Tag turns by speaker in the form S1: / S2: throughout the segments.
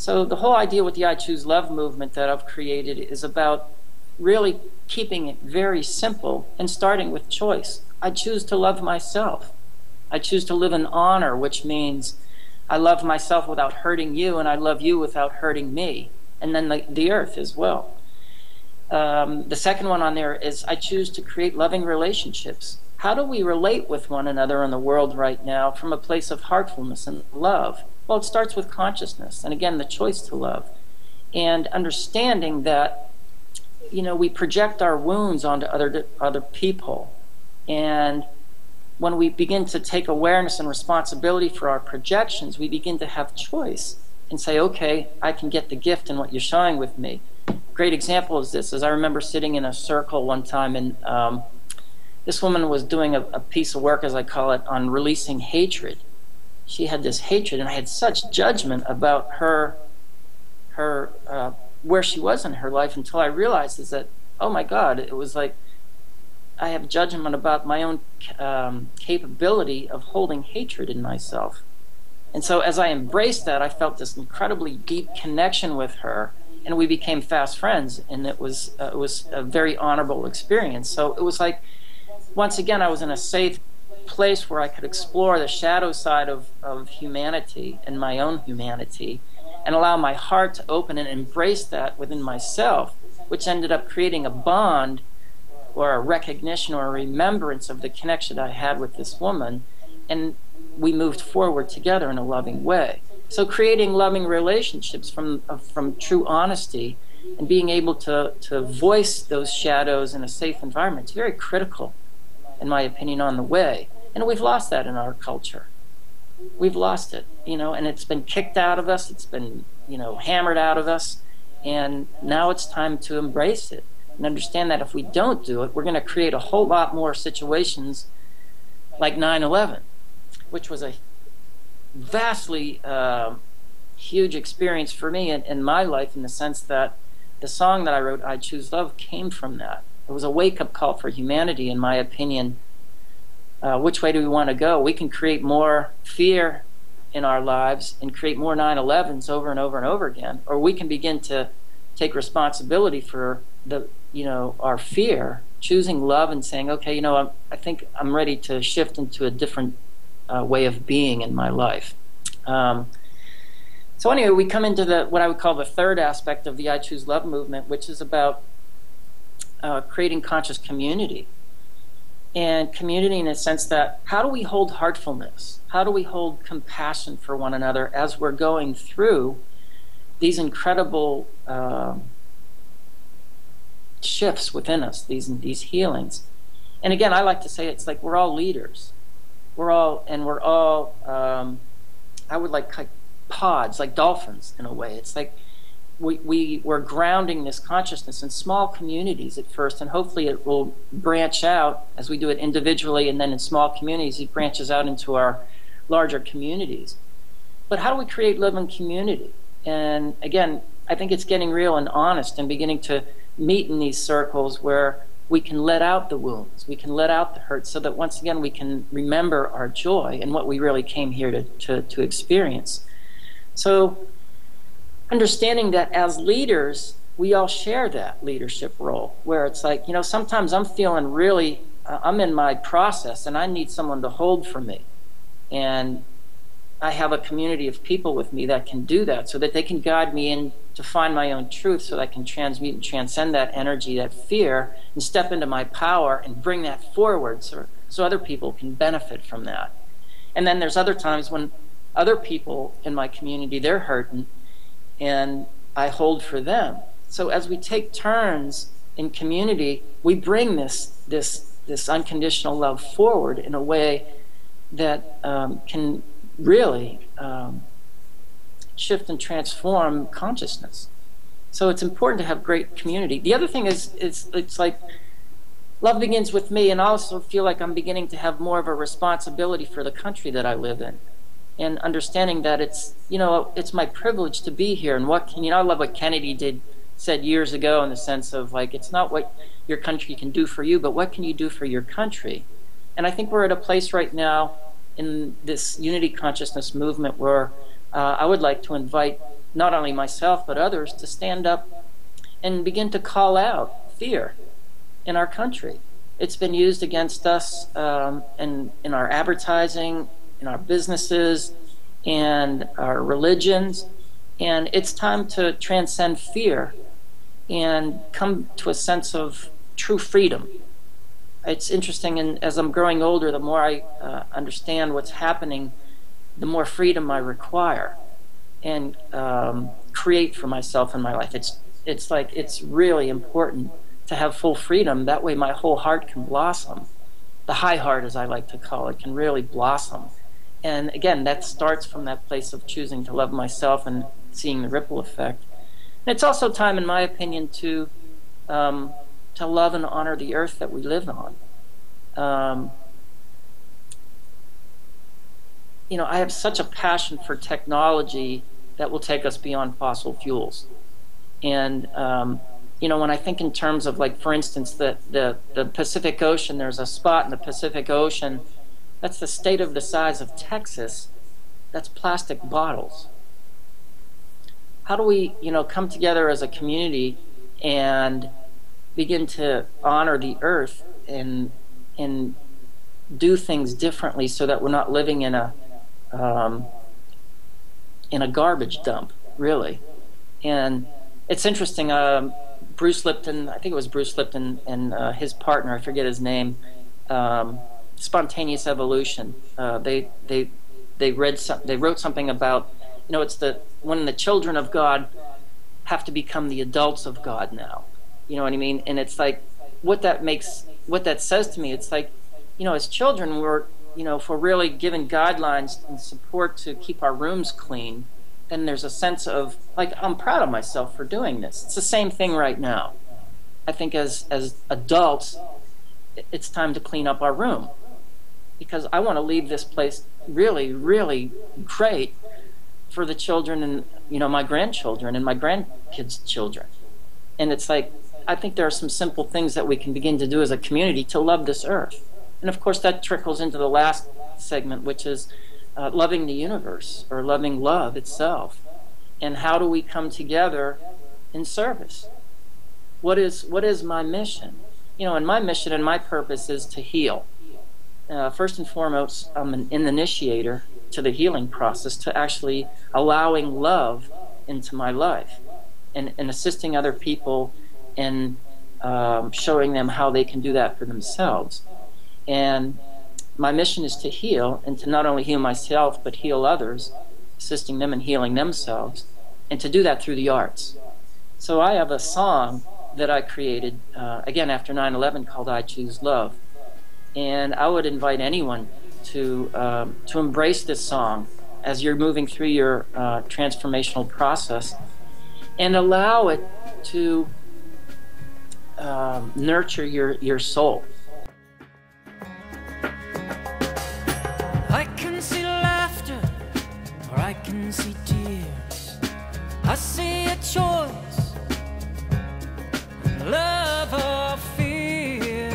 S1: So the whole idea with the I Choose Love movement that I've created is about really keeping it very simple and starting with choice. I choose to love myself. I choose to live in honor, which means I love myself without hurting you, and I love you without hurting me, and then the earth as well. The second one on there is I choose to create loving relationships. How do we relate with one another in the world right now from a place of heartfulness and love? Well, it starts with consciousness, and again, the choice to love, and understanding that, you know, we project our wounds onto other people, and when we begin to take awareness and responsibility for our projections, we begin to have choice and say, okay, I can get the gift in what you're showing with me. Great example is this, is I remember sitting in a circle one time, and this woman was doing a piece of work, as I call it, on releasing hatred. She had this hatred, and I had such judgment about her where she was in her life, until I realized is that, oh my God, it was like I have judgment about my own capability of holding hatred in myself. And so as I embraced that, I felt this incredibly deep connection with her, and we became fast friends, and it was a very honorable experience. So it was like, once again, I was in a safe place where I could explore the shadow side of humanity and my own humanity, and allow my heart to open and embrace that within myself, which ended up creating a bond or a recognition or a remembrance of the connection I had with this woman, and we moved forward together in a loving way. So creating loving relationships from true honesty and being able to voice those shadows in a safe environment is very critical, in my opinion, on the way. And we've lost that in our culture. We've lost it, you know, and it's been kicked out of us, it's been, you know, hammered out of us, and now it's time to embrace it and understand that if we don't do it, we're going to create a whole lot more situations like 9/11, which was a vastly huge experience for me in my life, in the sense that the song that I wrote, I Choose Love, came from that. It was a wake-up call for humanity, in my opinion. Which way do we want to go? We can create more fear in our lives and create more 9/11s over and over and over again, or we can begin to take responsibility for our fear, choosing love and saying, okay, you know, I think I'm ready to shift into a different way of being in my life. So anyway, we come into what I would call the third aspect of the I Choose Love movement, which is about creating conscious community. And community in the sense that, how do we hold heartfulness? How do we hold compassion for one another as we're going through these incredible shifts within us, these healings? And again, I like to say it's like we're all leaders. We're all I would like pods, like dolphins in a way. It's like we're grounding this consciousness in small communities at first, and hopefully it will branch out as we do it individually, and then in small communities it branches out into our larger communities. But how do we create living community? And again, I think it's getting real and honest and beginning to meet in these circles where we can let out the wounds, we can let out the hurt, so that once again we can remember our joy and what we really came here to experience. So understanding that as leaders, we all share that leadership role, where it's like, you know, sometimes I'm feeling really, I'm in my process and I need someone to hold for me. And I have a community of people with me that can do that, so that they can guide me in to find my own truth, so that I can transmute and transcend that energy, that fear, and step into my power and bring that forward so other people can benefit from that. And then there's other times when other people in my community, they're hurting, and I hold for them. So as we take turns in community, we bring this unconditional love forward in a way that can really shift and transform consciousness. So it's important to have great community. The other thing is it's like love begins with me, and I also feel like I'm beginning to have more of a responsibility for the country that I live in. And understanding that it's, you know, it's my privilege to be here. And I love what Kennedy said years ago, in the sense of like, it's not what your country can do for you, but what can you do for your country? And I think we're at a place right now in this unity consciousness movement where I would like to invite not only myself but others to stand up and begin to call out fear in our country. It's been used against us in our advertising, in our businesses, and our religions. And it's time to transcend fear and come to a sense of true freedom. It's interesting, and as I'm growing older, the more I understand what's happening, the more freedom I require and create for myself in my life. It's really important to have full freedom. That way my whole heart can blossom. The high heart, as I like to call it, can really blossom. And again, that starts from that place of choosing to love myself and seeing the ripple effect. And it's also time, in my opinion, to love and honor the earth that we live on. I have such a passion for technology that will take us beyond fossil fuels. And when I think in terms of, like, for instance, the Pacific Ocean, there's a spot in the Pacific Ocean that's the state of the size of Texas. That's plastic bottles. How do we, come together as a community and begin to honor the earth and do things differently so that we're not living in a garbage dump, really? And it's interesting. Bruce Lipton, I think it was Bruce Lipton, and his partner, I forget his name, Spontaneous Evolution. They wrote something about, it's when the children of God have to become the adults of God now. You know what I mean? And it's like, what that says to me, it's like, as children, if we're really given guidelines and support to keep our rooms clean, then there's a sense of, like, I'm proud of myself for doing this. It's the same thing right now. I think as adults, it's time to clean up our room, because I want to leave this place really, really great for the children and, my grandchildren and my grandkids' children. And it's like, I think there are some simple things that we can begin to do as a community to love this earth. And of course that trickles into the last segment, which is loving the universe, or loving love itself. And how do we come together in service? What is my mission? And my mission and my purpose is to heal. First and foremost, I'm an initiator to the healing process, to actually allowing love into my life and assisting other people and showing them how they can do that for themselves. And my mission is to heal, and to not only heal myself but heal others, assisting them in healing themselves, and to do that through the arts. So I have a song that I created again after 9/11 called "I Choose Love," and I would invite anyone to embrace this song as you're moving through your transformational process, and allow it to nurture your soul.
S2: I can see laughter, or I can see tears. I see a choice, love or fear.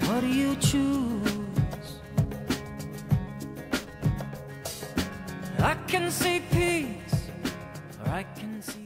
S2: What do you choose? I can see peace, or I can see